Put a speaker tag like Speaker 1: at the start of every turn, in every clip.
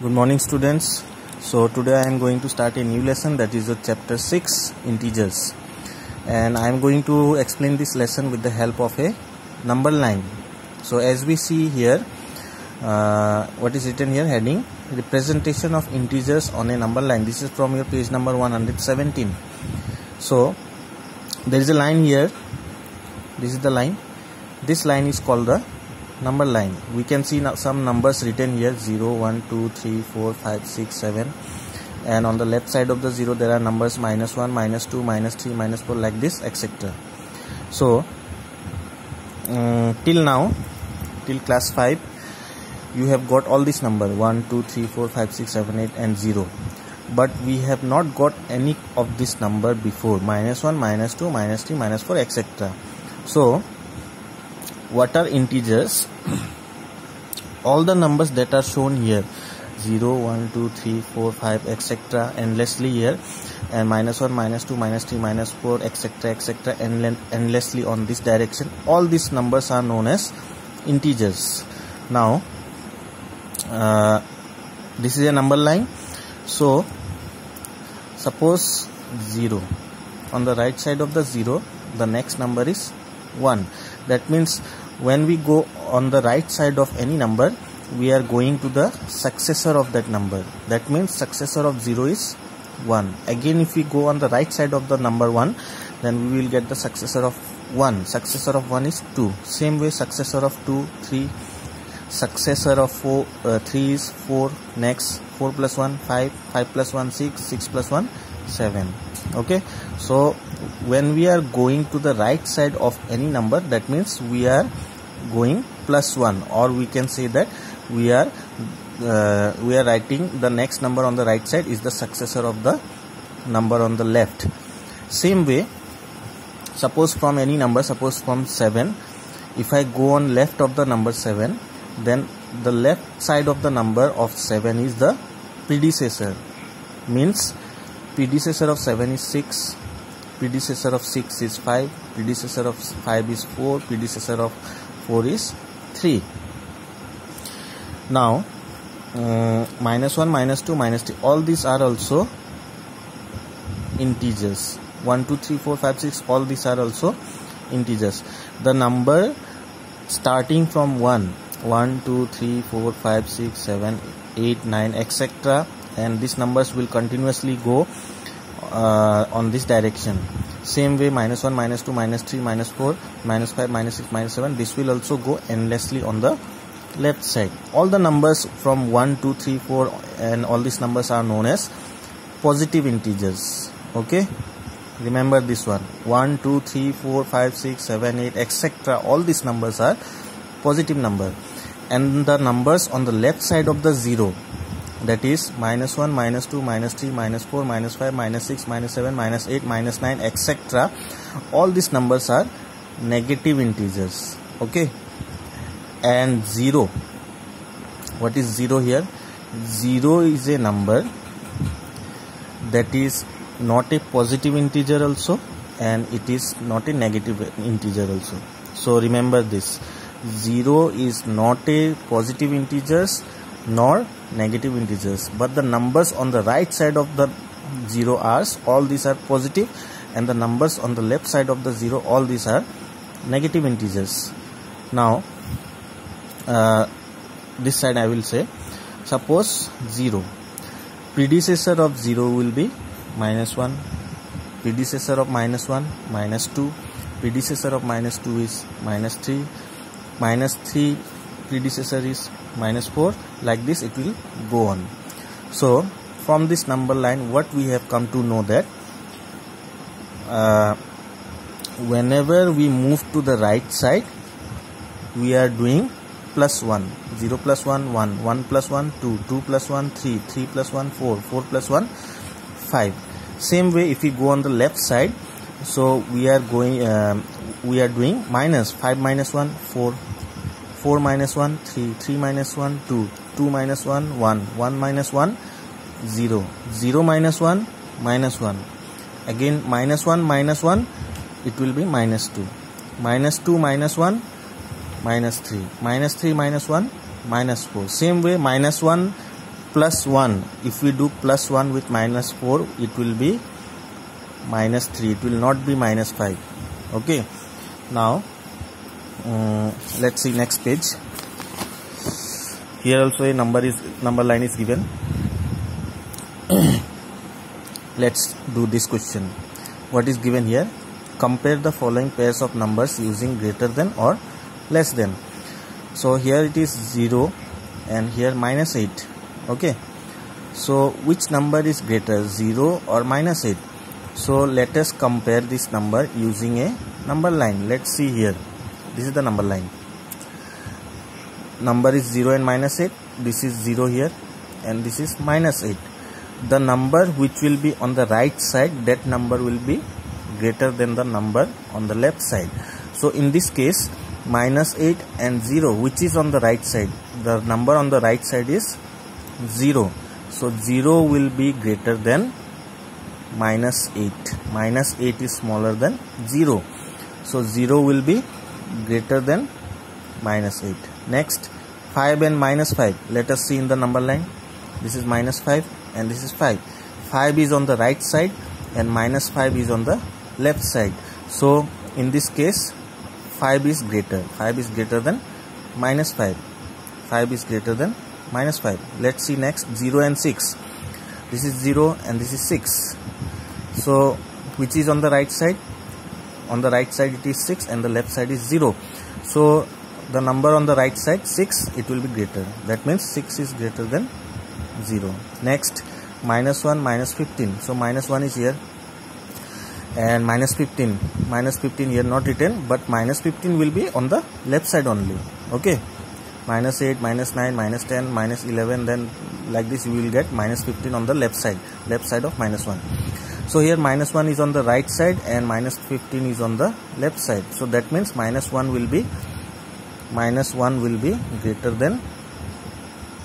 Speaker 1: Good morning, students. So today I am going to start a new lesson, that is chapter 6, integers, and I am going to explain this lesson with the help of a number line. So as we see here, what is written here, heading representation of integers on a number line. This is from your page number 117. So there is a line here. This is the line. This line is called the number line. We can see now some numbers written here, 0, 1, 2, 3, 4, 5, 6, 7, and on the left side of the 0 there are numbers -1, -2, -3, -4, like this, etc. So till now, till class 5, you have got all these numbers 1, 2, 3, 4, 5, 6, 7, 8 and 0, but we have not got any of this number before, -1, -2, -3, -4, etc. So what are integers? All the numbers that are shown here, 0, 1, 2, 3, 4, 5, etc., endlessly here, and -1, -2, -3, -4, etc., etc., endlessly on this direction, all these numbers are known as integers. Now this is a number line. So suppose 0, on the right side of the 0 the next number is 1. That means when we go on the right side of any number, we are going to the successor of that number. That means successor of 0 is 1. Again, if we go on the right side of the number 1, then we will get the successor of 1. Successor of 1 is 2. Same way, successor of 2, 3. Successor of 3 is 4. Next, 4 plus 1, 5. 5 plus 1, 6. 6 plus 1, 7. Okay, so when we are going to the right side of any number, that means we are going +1, or we can say that we are writing the next number on the right side is the successor of the number on the left. Same way, suppose from any number, suppose from 7, if I go on left of the number 7, then the left side of the number of 7 is the predecessor. Means predecessor of 7 is 6, predecessor of 6 is 5, predecessor of 5 is 4, predecessor of 4 is 3. Now -1, -2, -3, all these are also integers. 1, 2, 3, 4, 5, 6, all these are also integers. The number starting from 1, 1, 2, 3, 4, 5, 6, 7, 8, 9, etc., and these numbers will continuously go on this direction. Same way, -1, -2, -3, -4, -5, -6, -7, this will also go endlessly on the left side. All the numbers from 1, 2, 3, 4 and all these numbers are known as positive integers. Okay, remember this one, 1, 2, 3, 4, 5, 6, 7, 8, etc., all these numbers are positive number. And the numbers on the left side of the 0, that is -1, -2, -3, -4, -5, -6, -7, -8, -9, etc., all these numbers are negative integers. Okay, and 0, what is 0 here? 0 is a number that is not a positive integer also, and it is not a negative integer also. So remember this, 0 is not a positive integers nor negative integers, but the numbers on the right side of the 0 are, all these are positive, and the numbers on the left side of the 0, all these are negative integers. Now this side I will say, suppose 0, predecessor of 0 will be -1, predecessor of -1, -2, predecessor of -2 is -3, -3 predecessor is -4, like this it will go on. So from this number line, what we have come to know that whenever we move to the right side, we are doing +1, 0 plus 1, 1, 1 plus 1, 2, 2 plus 1, 3, 3 plus 1, 4, 4 plus 1, 5. Same way, if we go on the left side, so we are going we are doing -5 - 1, 4, 4 - 1, 3, 3 - 1, 2, 2 - 1, 1, 1 - 1, 0, 0 - 1, -1. Again -1 - 1, it will be -2, -2 - 1, -3, -3 - 1, -4. Same way, -1 plus 1. If we do plus 1 with minus 4, it will be minus 3. It will not be minus 5. Okay. Now let's see next page. Here also a number line is given. Let's do this question. What is given here? Compare the following pairs of numbers using greater than or less than. So here it is 0 and here minus 8. Okay. So which number is greater, 0 or minus 8? So let us compare this number using a number line. Let's see here. This is the number line. Number is 0 and minus 8. This is 0 here and this is minus 8. The number which will be on the right side, that number will be greater than the number on the left side. So in this case, minus 8 and 0, which is on the right side? The number on the right side is 0. So 0 will be greater than minus 8. Minus 8 is smaller than 0. So 0 will be greater than minus 8. Next, 5 and minus 5. Let us see in the number line. This is minus 5 and this is 5. 5 is on the right side and minus 5 is on the left side. So in this case, 5 is greater. 5 is greater than minus 5. 5 is greater than minus 5. Let's see next, 0 and 6. This is 0 and this is 6. So which is on the right side? On the right side it is 6 and the left side is 0. So the number on the right side, 6, it will be greater. That means 6 is greater than 0. Next, minus 1, minus 15. So minus 1 is here and minus 15. Minus 15 here not written, but minus 15 will be on the left side only. Okay. Minus 8, minus 9, minus 10, minus 11, then like this you will get minus 15 on the left side of minus 1. So here minus 1 is on the right side and minus 15 is on the left side. So that means minus 1 will be greater than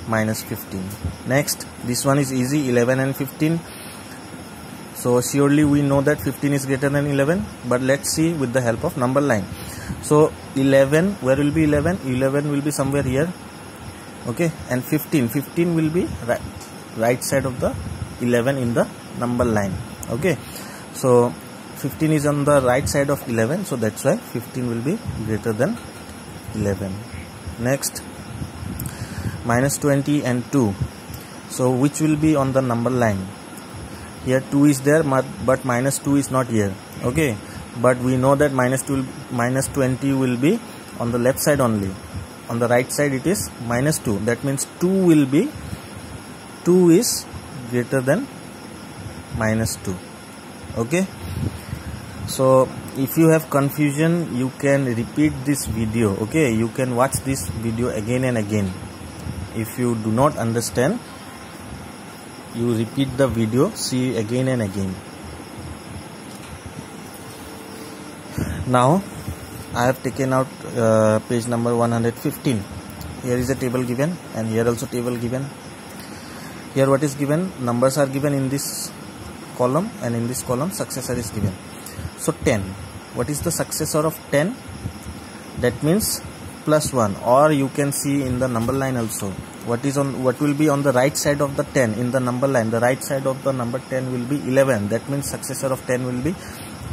Speaker 1: minus 15. Next, this one is easy, 11 and 15. So surely we know that 15 is greater than 11, but let's see with the help of number line. So 11, where will be 11? 11 will be somewhere here. Okay, and 15 will be right side of the 11 in the number line. Okay, so 15 is on the right side of 11, so that's why 15 will be greater than 11. Next, minus 20 and 2. So which will be on the number line? Here 2 is there, but minus 2 is not here. Okay, but we know that minus 20 will be on the left side only. On the right side it is minus 2. That means 2 is greater than minus 2. Okay, so if you have confusion, you can repeat this video. Okay, you can watch this video again and again. If you do not understand, you repeat the video, see again and again. Now I have taken out page number 115. Here is a table given and here also table given. Here what is given? Numbers are given in this column and in this column successor is given. So 10. What is the successor of 10? That means plus 1, or you can see in the number line also. What will be on the right side of the 10 in the number line? The right side of the number 10 will be 11. That means successor of 10 will be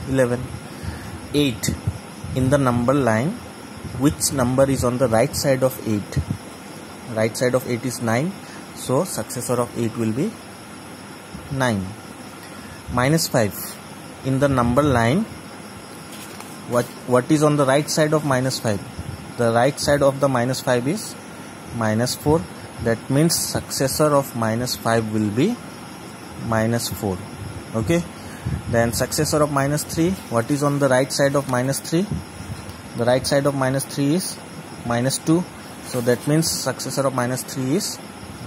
Speaker 1: 11. 8. In the number line, which number is on the right side of 8? Right side of 8 is 9. So successor of 8 will be 9. Minus 5. In the number line, what is on the right side of minus 5? The right side of the minus 5 is minus 4. That means successor of minus 5 will be minus 4. Okay. Then successor of minus 3. What is on the right side of minus 3? The right side of minus 3 is minus 2. So that means successor of minus 3 is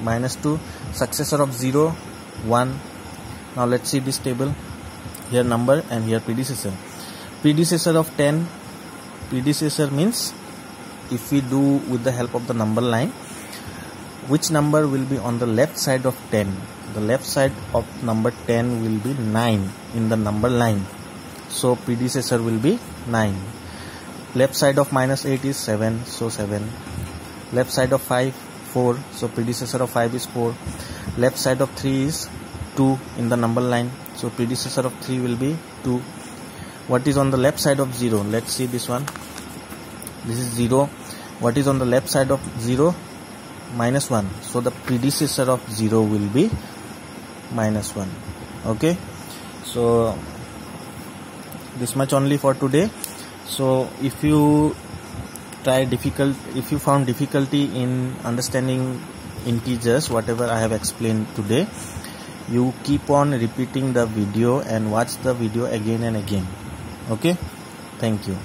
Speaker 1: minus 2. Successor of 0, 1. Now let's see this table. Here number and here predecessor. Predecessor of 10. Predecessor means if we do with the help of the number line, which number will be on the left side of 10? The left side of number 10 will be 9 in the number line. So predecessor will be 9. Left side of minus 8 is 7. So 7. Left side of 5, 4, so predecessor of 5 is 4. Left side of 3 is 2 in the number line, so predecessor of 3 will be 2. What is on the left side of 0? Let's see this one. This is 0. What is on the left side of 0? Minus 1. So the predecessor of 0 will be minus 1. Okay, so this much only for today. So if you found difficulty in understanding integers, whatever I have explained today, you keep on repeating the video and watch the video again and again. Okay, thank you.